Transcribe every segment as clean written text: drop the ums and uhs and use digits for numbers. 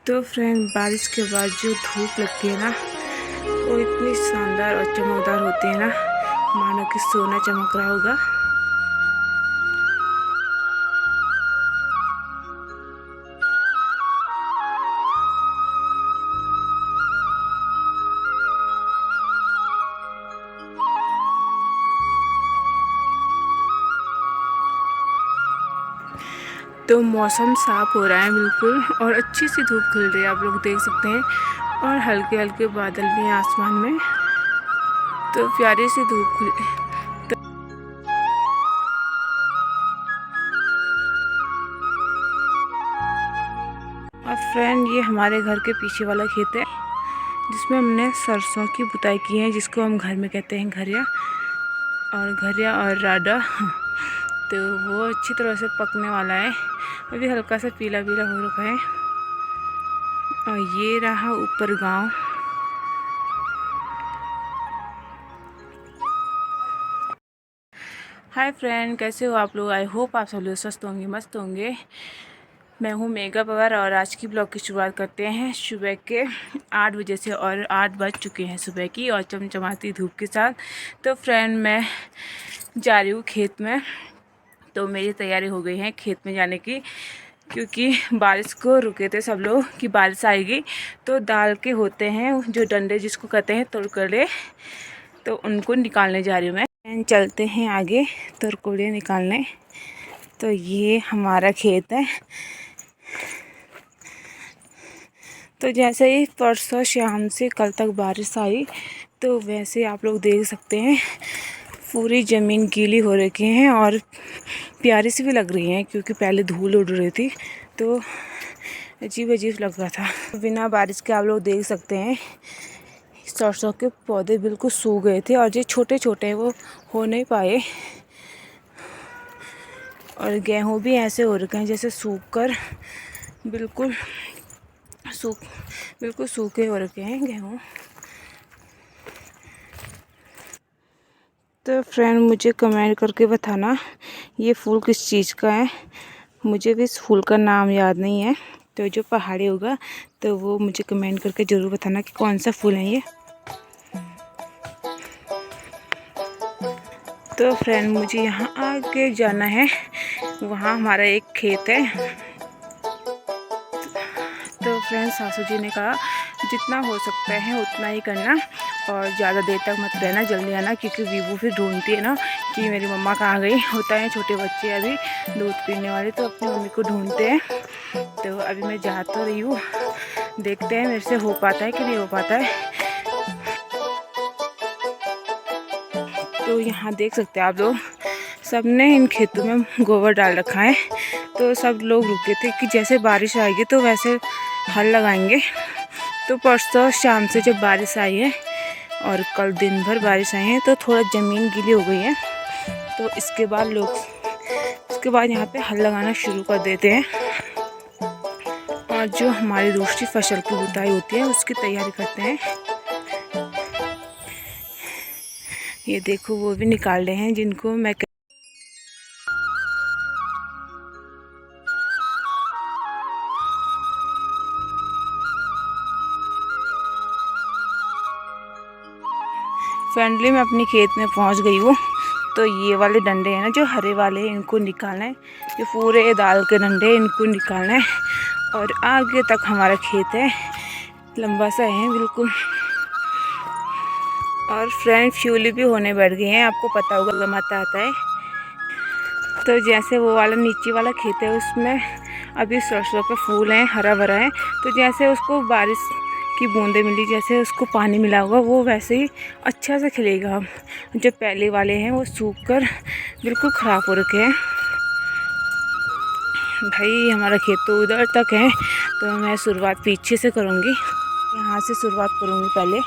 तो फ्रेंड, बारिश के बाद जो धूप लगती है ना, वो इतनी शानदार और चमकदार होती है ना, मानो कि सोना चमक रहा होगा। तो मौसम साफ हो रहा है बिल्कुल, और अच्छी सी धूप खिल रही है, आप लोग देख सकते हैं। और हल्के हल्के बादल भी हैं आसमान में, तो प्यारी सी धूप खिल। और फ्रेंड, ये हमारे घर के पीछे वाला खेत है, जिसमें हमने सरसों की बुताई की है, जिसको हम घर में कहते हैं घरिया और राडा। तो वो अच्छी तरह से पकने वाला है, अभी हल्का सा पीला पीला हो रखा है। और ये रहा ऊपर गांव। हाय फ्रेंड, कैसे हो आप लोग? आई होप आप सब लोग स्वस्थ होंगे, मस्त होंगे। मैं हूँ मेगा पवार, और आज की ब्लॉग की शुरुआत करते हैं सुबह के 8 बजे से। और 8 बज चुके हैं सुबह की, और चमचमाती धूप के साथ। तो फ्रेंड, मैं जा रही हूँ खेत में। तो मेरी तैयारी हो गई है खेत में जाने की, क्योंकि बारिश को रुके थे सब लोग कि बारिश आएगी। तो दाल के होते हैं जो डंडे, जिसको कहते हैं तुरकड़े, तो उनको निकालने जा रही हूँ मैं। चलते हैं आगे तुरकड़े निकालने। तो ये हमारा खेत है। तो जैसे ही परसों शाम से कल तक बारिश आई, तो वैसे आप लोग देख सकते हैं पूरी ज़मीन गीली हो रखी है, और प्यारी सी भी लग रही है, क्योंकि पहले धूल उड़ रही थी तो अजीब अजीब लग रहा था। बिना बारिश के आप लोग देख सकते हैं सरसों के पौधे बिल्कुल सूख गए थे, और जो छोटे छोटे हैं वो हो नहीं पाए। और गेहूँ भी ऐसे हो रखे हैं जैसे बिल्कुल बिल्कुल सूखे हो रखे हैं गेहूँ। तो फ्रेंड, मुझे कमेंट करके बताना ये फूल किस चीज़ का है। मुझे भी इस फूल का नाम याद नहीं है, तो जो पहाड़ी होगा तो वो मुझे कमेंट करके ज़रूर बताना कि कौन सा फूल है ये। तो फ्रेंड, मुझे यहाँ आगे जाना है, वहाँ हमारा एक खेत है। तो फ्रेंड, सासू जी ने कहा जितना हो सकता है उतना ही करना, और ज़्यादा देर तक मत रहना, जल्दी आना, क्योंकि वीवू फिर ढूंढती है ना कि मेरी मम्मा कहाँ गई। होता है छोटे बच्चे अभी दूध पीने वाले, तो अपनी मम्मी को ढूंढते हैं। तो अभी मैं जा तो रही हूँ, देखते हैं मेरे से हो पाता है कि नहीं हो पाता है। तो यहाँ देख सकते हैं आप लोग, सब ने इन खेतों में गोबर डाल रखा है। तो सब लोग रुके थे कि जैसे बारिश आएगी तो वैसे हल लगाएंगे। तो परसों शाम से जब बारिश आई है, और कल दिन भर बारिश आई है, तो थोड़ा ज़मीन गीली हो गई है। तो इसके बाद यहाँ पे हल लगाना शुरू कर देते हैं, और जो हमारी दूसरी फसल की बुताई होती है उसकी तैयारी करते हैं। ये देखो, वो भी निकाल रहे हैं जिनको मैं फाइनली मैं अपनी खेत में पहुंच गई हूँ। तो ये वाले डंडे हैं ना, जो हरे वाले, इनको निकालना है। ये पूरे दाल के डंडे, इनको निकालना है। और आगे तक हमारा खेत है, लंबा सा है बिल्कुल। और फ्रेंड, फ्यूली भी होने बैठ गए हैं, आपको पता होगा मत आता है। तो जैसे वो वाला नीचे वाला खेत है, उसमें अभी सरसों के फूल हैं, हरा भरा है। तो जैसे उसको बारिश की बूंदें मिली, जैसे उसको पानी मिला होगा, वो वैसे ही अच्छा से खिलेगा। जो पहले वाले हैं वो सूख कर बिल्कुल ख़राब हो रखे हैं। भाई, हमारा खेत तो उधर तक है, तो मैं शुरुआत पीछे से करूँगी, यहाँ से शुरुआत करूँगी पहले।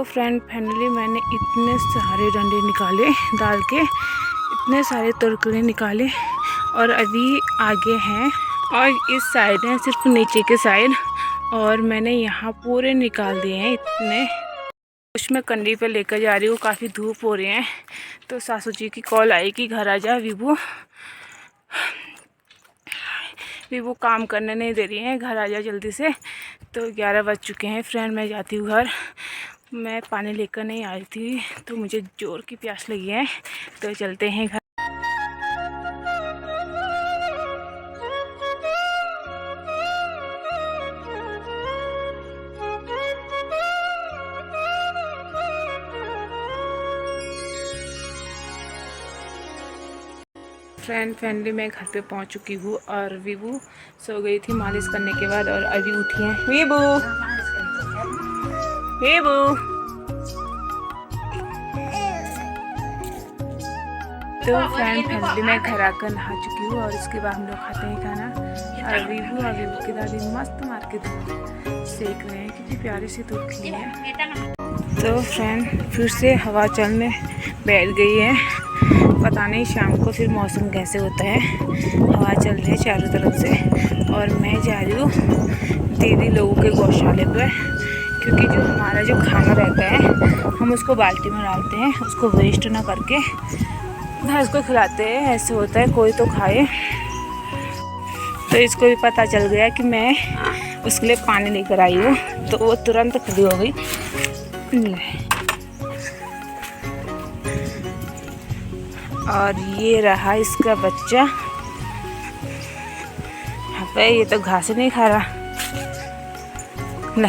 फ्रेंड फाइनली मैंने इतने सारे डंडे निकाले डाल के, इतने सारे तोरकुले निकाले और अभी आगे हैं और इस साइड है सिर्फ नीचे के साइड, और मैंने यहाँ पूरे निकाल दिए हैं इतने। कुछ मैं कंडी पे लेकर जा रही हूँ, काफ़ी धूप हो रही है। तो सासू जी की कॉल आई कि घर आ जा विभू काम करने नहीं दे रही हैं, घर आ जा जल्दी से। तो 11 बज चुके हैं फ्रेंड, मैं जाती हूँ घर। मैं पानी लेकर नहीं आई थी तो मुझे जोर की प्यास लगी है, तो चलते हैं घर। फैमिली मैं घर पे पहुंच चुकी हूँ और विभू सो गई थी मालिश करने के बाद, और अभी उठी है। विभू तो फैमिली मैं घर आकर नहा चुकी हूँ और इसके बाद हम लोग खाते हैं खाना। और विभू की दादी मस्त मार के धूप सेक रहे हैं क्योंकि प्यारी सी धूप खिली है। तो फ्रेंड फिर से हवा चलने बैठ गई है, पता नहीं शाम को फिर मौसम कैसे होता है। हवा चल रही है चारों तरफ से और मैं जा रही हूँ दीदी लोगों के गौशाले पर, क्योंकि जो हमारा जो खाना रहता है हम उसको बाल्टी में डालते हैं, उसको वेस्ट ना करके भैंस को खिलाते हैं। ऐसे होता है, कोई तो खाए। तो इसको भी पता चल गया कि मैं उसके लिए पानी लेकर आई हूँ, तो वो तुरंत खड़ी हो गई। और ये रहा इसका बच्चा। अबे ये तो घास नहीं खा रहा। ले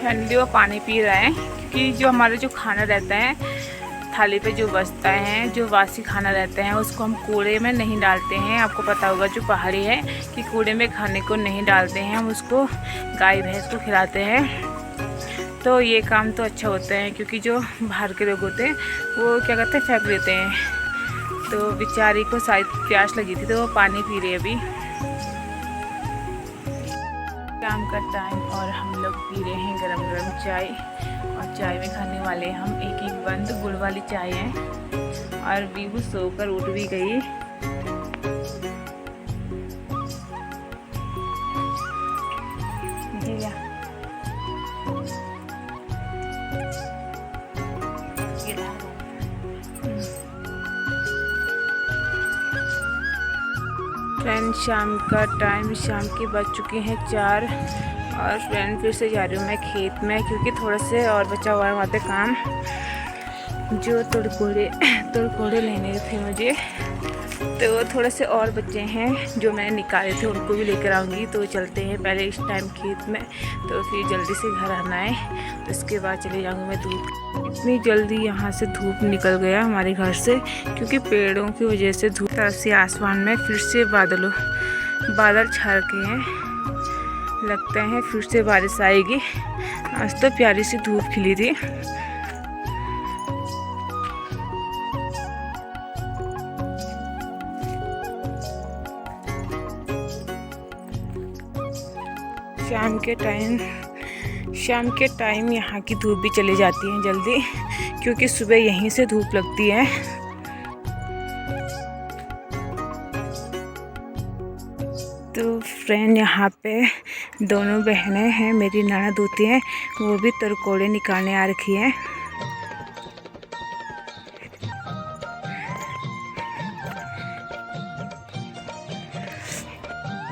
फैमिली वो पानी पी रहा है, क्योंकि जो हमारा जो खाना रहता है थाली पे जो बचता है, जो बासी खाना रहता है, उसको हम कूड़े में नहीं डालते हैं। आपको पता होगा जो पहाड़ी है कि कूड़े में खाने को नहीं डालते हैं, हम उसको गाय भैंस को खिलाते हैं। तो ये काम तो अच्छा होता है, क्योंकि जो बाहर के लोग होते हैं वो क्या करते हैं, फेंक देते हैं। तो बेचारी को शायद प्यास लगी थी तो वो पानी पी रही है अभी। शाम का टाइम और हम लोग पी रहे हैं गरम गरम चाय, और चाय में खाने वाले हम एक बंद गुड़ वाली चाय है। और विभू सोकर उठ भी गई। फ्रेंड शाम का टाइम, शाम के बज चुके हैं 4, और फ्रेंड फिर से जा रही हूँ मैं खेत में, क्योंकि थोड़ा से और बचा हुआ है वहाँ पे काम। जो तोड़कोड़े लेने थे मुझे, तो थोड़े से और बच्चे हैं जो मैंने निकाले थे, उनको भी लेकर आऊँगी। तो चलते हैं पहले इस टाइम खेत में, तो फिर जल्दी से घर आना है, तो उसके बाद चले जाऊँगी मैं दूध। इतनी जल्दी यहाँ से धूप निकल गया हमारे घर से, क्योंकि पेड़ों की वजह से धूप तरफ से आसमान में फिर से बादल छा के हैं। लगता है फिर से बारिश आएगी। आज तो प्यारी सी धूप खिली थी। शाम के टाइम यहाँ की धूप भी चली जाती है जल्दी, क्योंकि सुबह यहीं से धूप लगती है। तो फ्रेंड यहाँ पे दोनों बहनें हैं, मेरी ननद होती हैं, वो भी तोरकोड़े निकालने आ रखी हैं।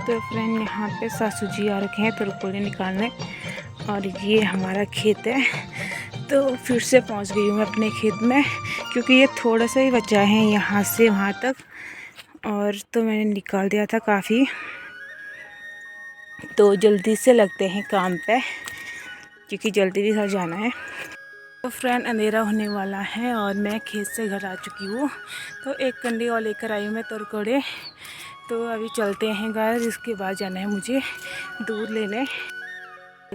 तो फ्रेंड यहाँ पे सासू जी आ रखे हैं तोरकोड़े निकालने, और ये हमारा खेत है। तो फिर से पहुँच गई हूँ मैं अपने खेत में, क्योंकि ये थोड़ा सा ही बचा है यहाँ से वहाँ तक, और तो मैंने निकाल दिया था काफ़ी। तो जल्दी से लगते हैं काम पे, क्योंकि जल्दी भी घर जाना है। तो फ्रेंड अंधेरा होने वाला है और मैं खेत से घर आ चुकी हूँ। तो एक कंडी और लेकर आई हूँ मैं तोरकोड़े। तो अभी चलते हैं घर, इसके बाद जाना है मुझे दूध लेने।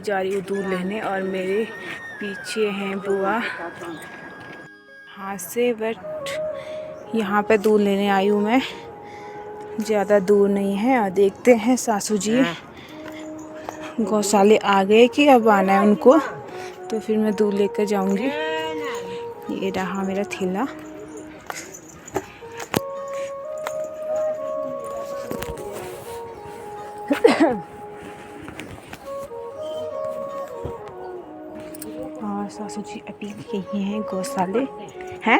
जा रही हूँ दूध लेने और मेरे पीछे हैं बुआ हाथ से, बट यहाँ पे दूध लेने आई हूँ मैं। ज़्यादा दूर नहीं है और देखते हैं सासू जी गौशाले आ गए कि अब आना है उनको, तो फिर मैं दूध लेकर जाऊँगी। ये रहा मेरा थैला। और सासू जी अभी यही हैं गौशाले हैं।